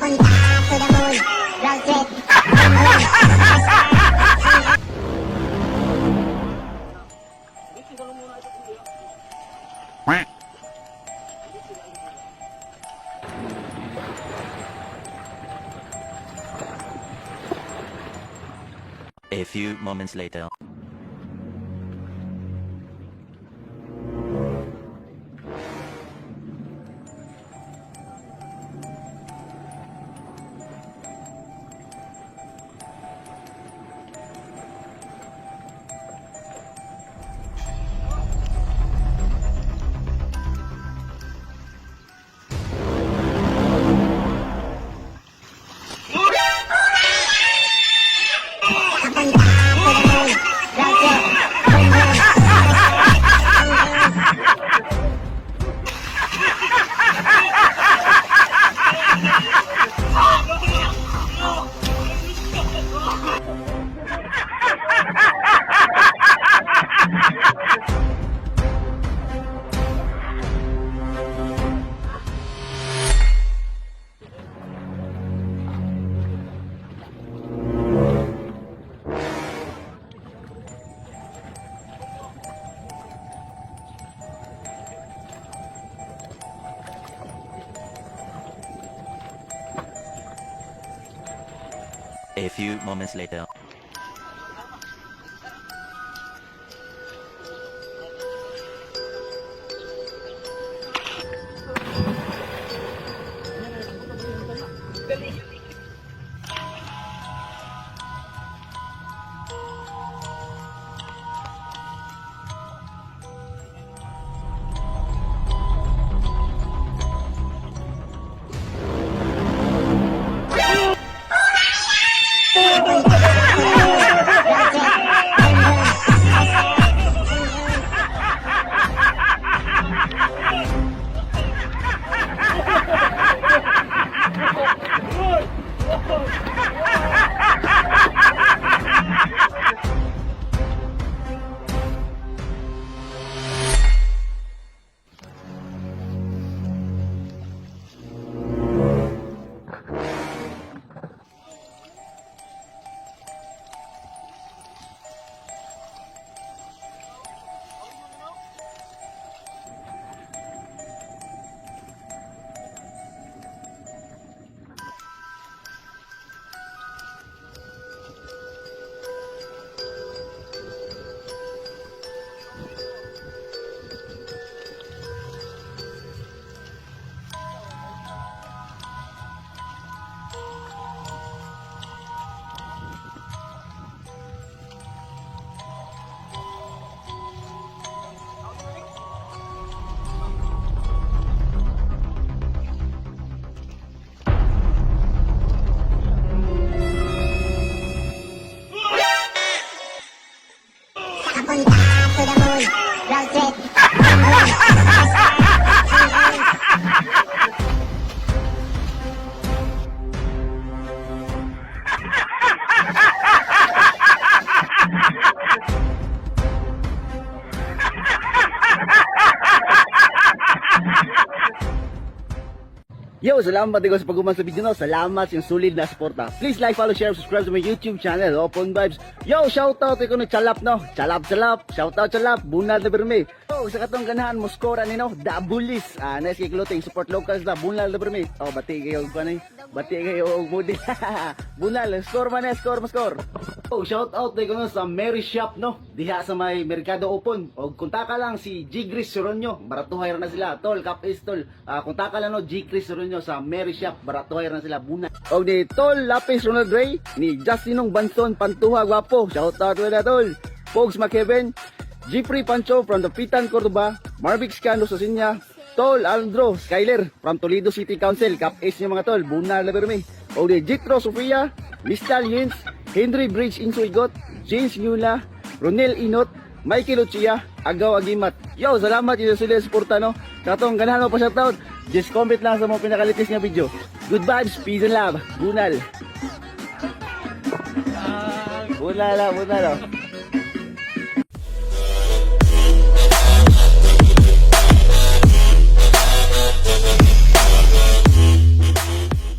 Papunta to the moon, road trip. A few moments later. A few moments later. Papunta to the moon, road trip. Yo, salamat din ko sa pag-uman sa video no. Salamat sa yung solid na suporta. Please like, follow, share, subscribe sa my YouTube channel, Open Vibes. Yo, shoutout ko no Chalap no. Chalap. Shoutout Chalap. Bunal na berme. Yo, sa katong ganahan mo score ani no. Dabulis. Nice kay clothing support locals na Bunal na berme. Oh, bati kayo kanay. Bati kayo og mudi. Bunal, score man, score. Oh, shoutout din ko no sa Mary Shop no. Diha sa may Mercado Open. Og kontak lang si Gigris Soronyo. Baratuhay ra na sila. Tol, kapis tol. Kontak lang no Gigris Soronyo sa Mary Shop. Baratuhay ra na sila Bunal. Og ni Tol Lapis Ronald Ray ni Justinong Banson Pantuha Guapo. Shoutout na tol. Pogs McKevin, Jeffrey Pancho from the Pitan Cordoba, Marvick Scando sa Sinya, Tol Aldro Skyler from Toledo City Council, Cap-Ace niyo mga tol, Bunal na berme. O di Jitro Sofia, Listal Yins, Henry Bridge Insuigot, James Nula, Ronel Inot, Michael Uchia, Agaw Agimat. Yo, salamat yung sila suporta no. Katong ganahan mo pa shoutout. Just comment lang sa mga pinakalitis nga video. Good vibes, peace and love. Bunal. Bunal.